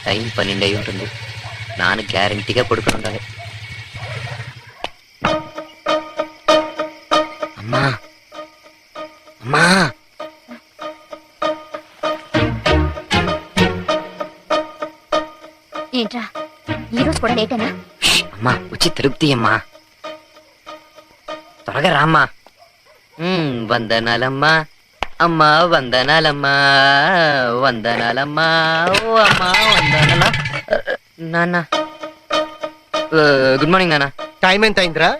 Time 12 అయి ఉంటుంది. నాన్న గ్యారంటీగా పడుకుని ఉండాలి. అమ్మా అమ్మా ఏంట్రా ఈరోజు కూడా లేటేనా? అమ్మా వచ్చి తిరుపతి అమ్మా, త్వరగా రామ్మా. వందనాలమ్మా అమ్మా, వందనాలమ్మా, వందనాలమ్మా, ఓ అమ్మా వందనాల. నాన్న గుడ్ మార్నింగ్ నాన్న. టైం ఎంత అయిందిరా?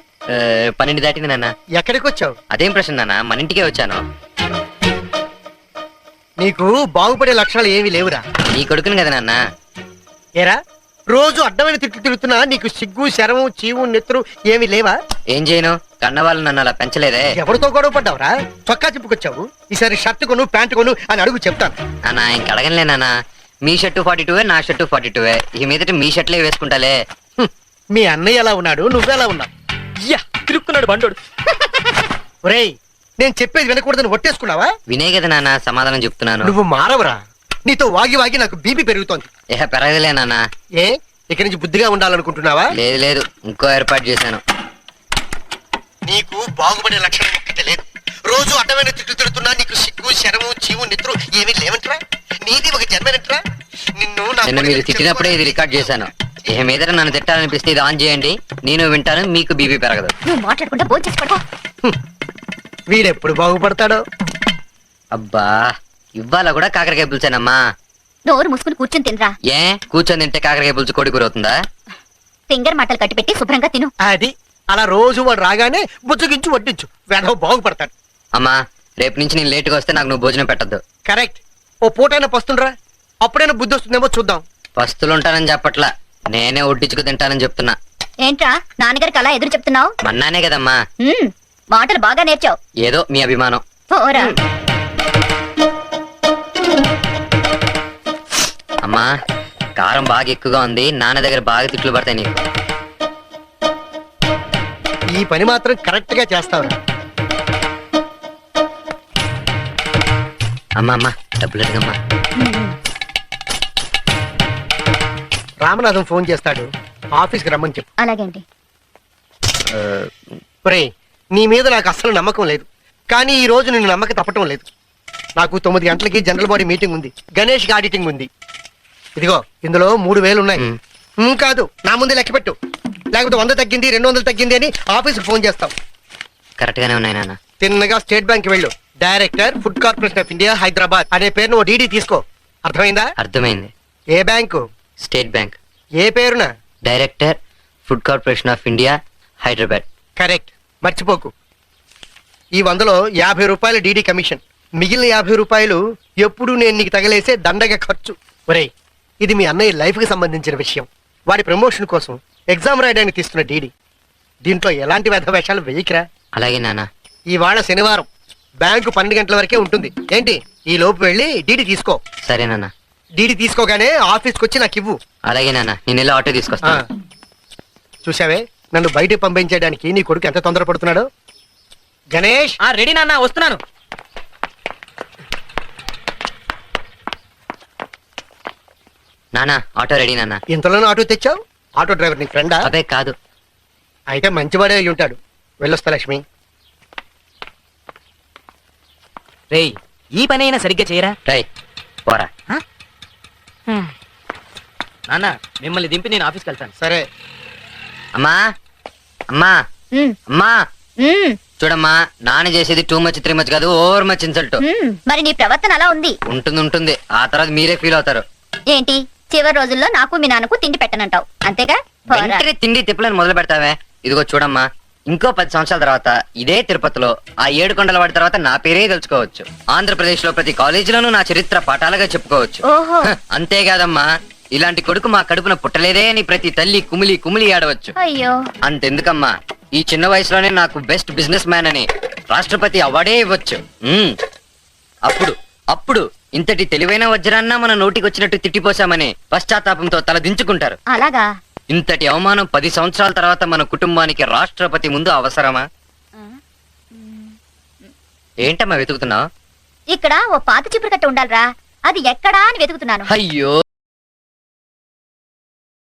12 దాటింది నాన్న. ఎక్కడికి వచ్చావు? అదేం ప్రశ్న నాన్న, మన ఇంటికే వచ్చాను. నీకు బాగుపడే లక్షణాలు ఏమీ లేవురా. నీ కొడుకుని కదా నాన్న. ఏరా రోజు అడ్డమైన తిట్టు తిరుగుతున్నా నీకు సిగ్గు శరము చీవు నెత్తురు ఏమీ లేవా? ఏం చేయను, కన్నవాళ్ళు నన్ను అలా పెంచలేదే. ఎవరితో గొడవ పడ్డావురా? చొక్కా చెప్పుకొచ్చావు. ఈసారి షర్ట్ కొను ప్యాంట్ కొను అని అడుగు చెప్తాను. నాన్న ఇంక అడగనులే నాన్న. మీ షర్టు 42, నా షర్టు 42. ఈ మీదట మీ షర్ట్లే వేసుకుంటాలే. మీ అన్నయ్య ఎలా ఉన్నాడు, నువ్వెలా ఉన్నావు? తిరుక్కున్నాడు బండోడు. ఒరేయ్ నేను చెప్పేది వినకూడదని ఒట్టేసుకున్నావా? వినే కదా నాన్న సమాధానం చెప్తున్నాను. నువ్వు మారవరా. నీతో వాగి వాగి నాకు బీపీ పెరుగుతోంది. పెరగదులే నాన్న. ఏ ఇక్కడి నుంచి బుద్ధిగా ఉండాలనుకుంటున్నావా? లేదు లేదు, ఇంకో ఏర్పాటు చేశాను. నీకు బాగుపడే లక్షణం ఒక్కటే లేదు. రోజు అడ్డమైన తిట్టు తిడుతున్నా నీకు సిగ్గు శరము చీవు నెత్తురు ఏమీ లేవంటరా. నీది ఒక జన్మనంటరా. నిన్న మీరు తిట్టినప్పుడే ఇది రికార్డ్ చేశాను. ఇక మీదట నన్ను తిట్టాలనిపిస్తే ఇది ఆన్ చేయండి, నేను వింటాను, మీకు బీపీ పెరగదు. నువ్వు మాట్లాడకుండా భోంచేసుకో. వీడెప్పుడు బాగుపడతాడో. అబ్బా ఇవ్వాల కూడా కాకరకాయ పులుసేనమ్మా. నోరు మూసుకుని కూర్చొని తినరా. ఏ కూర్చొని తింటే కాకరకాయ పులుసు కోడి కూర అవుతుందా? ఫింగర్ మాటలు కట్టిపెట్టి శుభ్రంగా తిను. అది అలా రోజు వాడు రాగానే బుజ్జగించు వడ్డించు, వేధవ బాగుపడతాడు. అమ్మా రేపు నుంచి నేను లేటుగా వస్తే నాకు నువ్వు భోజనం పెట్టద్దు. కరెక్ట్. ఓ పూటైనా పస్తుండ్రా, అప్పుడైనా బుద్ధి వస్తుందేమో చూద్దాం. పస్తులుంటానని చెప్పట్లా, నేనే ఒడ్డించుకు తింటానని చెప్తున్నా. ఏంట్రా నాన్నగారికి అలా ఎదురు చెప్తున్నావు? మన్నానే కదమ్మా. మాటలు బాగా నేర్చావు. ఏదో మీ అభిమానం. పోరా. అమ్మా కారం బాగా ఎక్కువగా ఉంది, నాన్న దగ్గర బాగా తిట్లు పడతాయి నీకు. ఈ పని మాత్రం కరెక్ట్ గా చేస్తావు. అమ్మా అమ్మా డబ్బులు అడిగమ్మా. రామనాథం ఫోన్ చేస్తాడు, ఆఫీస్కి రమ్మని చెప్పు. అలాగే అండి. ఒరేయ్ నీ మీద నాకు అస్సలు నమ్మకం లేదు, కానీ ఈ రోజు నిన్ను నమ్మక తప్పటం లేదు. నాకు 9 గంటలకి జనరల్ బాడీ మీటింగ్ ఉంది, గణేష్ ఆడిటింగ్ ఉంది. ఇదిగో ఇందులో 3000 ఉన్నాయి. కాదు నా ముందే లెక్క పెట్టు, లేకపోతే 100 తగ్గింది 200 తగ్గింది అని ఆఫీస్కి ఫోన్ చేస్తాం. కరెక్ట్ గానే ఉన్నాయి నాన్న. తిన్నగా స్టేట్ బ్యాంక్ వెళ్ళు, director food corporation of India Hyderabad అనే పేరును ఓ డీడీ తీసుకో. అర్థమైందా? అర్థమైంది. ఏ బ్యాంకు? State bank. ఏ పేరున? Director food corporation of India Hyderabad. Correct, మర్చిపోకు. ఈ 100లో 50 రూపాయలు డీడీ కమిషన్, మిగిలిన 50 రూపాయలు ఎప్పుడు నేను నీకు తగలేసే దండగ ఖర్చు. ఒరేయ్ ఇది మీ అన్నయ్య లైఫ్ కి సంబంధించిన విషయం. వాడి ప్రమోషన్ కోసం ఎగ్జామ్ రాయడానికి తీస్తున్న డీడీ. దీంట్లో ఎలాంటి వ్యర్థ వేషాలు వెయ్యకిరా. అలాగే నాన్న. ఇవాళ శనివారం, బ్యాంకు 12 గంటల వరకే ఉంటుంది. ఏంటి ఈ లోపు వెళ్ళి డీడీ తీసుకో. సరే నాన్న. డీడీ తీసుకోగానే ఆఫీస్కి వచ్చి నాకు ఇవ్వు. అలాగే నాన్న, నేను ఇలా ఆటో తీసుకొస్తాను. చూసావే నన్ను బయటకు పంపించడానికి నీ కొడుకు ఎంత తొందరపడుతున్నాడో. గణేష్ రెడీ నాన్న, వస్తున్నాను. నాన్న ఆటో రెడీ నాన్న. ఇంతలోనే ఆటో తెచ్చావు? ఆటో డ్రైవర్ నీ ఫ్రెండా? అదే కాదు. అయితే మంచివాడే అయి ఉంటాడు. వెళ్ళొస్తా లక్ష్మి. రేయ్ ఈ పని అయినా సరిగ్గా చేయరా. రై పోరా. నాన్న మిమ్మల్ని దింపి నేను ఆఫీస్కి వెళ్తాను. సరే. అమ్మా అమ్మా అమ్మా చూడమ్మా, నాన్న చేసేది టూ మచ్ 3 మచ్ కాదు, ఓవర్ మచ్ ఇన్సల్ట్. మరి నీ ప్రవర్తన అలా ఉంది. ఉంటుంది, ఆ తర్వాత మీరే ఫీల్ అవుతారు. ఏంటి చివరి రోజుల్లో నాకు మీ నాన్నకు తిండి పెట్టనంటావు అంతేగా? వెంటనే తిండి తిప్పలని మొదలు పెడతావే. ఇదిగో చూడమ్మా, ఇంకో 10 సంవత్సరాల తర్వాత ఇదే తిరుపతిలో ఆ 7 కొండల వాడి తర్వాత నా పేరే తెలుసుకోవచ్చు. ఆంధ్రప్రదేశ్ లో ప్రతి కాలేజీలోనూ నా చరిత్ర పాఠాలుగా చెప్పుకోవచ్చు. అంతేకాదమ్మా, ఇలాంటి కొడుకు మా కడుపున పుట్టలేదే అని ప్రతి తల్లి కుమిలి కుమిలి ఆడవచ్చు. అయ్యో అంతెందుకమ్మా, ఈ చిన్న వయసులోనే నాకు బెస్ట్ బిజినెస్ మ్యాన్ అని రాష్ట్రపతి అవార్డే ఇవ్వచ్చు. అప్పుడు ఇంతటి తెలివైన వజ్రాన్న మన నోటికి వచ్చినట్టు తిట్టిపోసామని పశ్చాత్తాపంతో తల దించుకుంటారు. అలాగా? ఇంతటి అవమానం 10 సంవత్సరాల తర్వాత మన కుటుంబానికి రాష్ట్రపతి ముందు అవసరమా? ఏంటమ్మా వెతుకుతున్నావు? ఇక్కడ ఓ పాత చిపురు కట్ట ఉండాలిరా, అది ఎక్కడా అని వెతుకుతున్నాను. అయ్యో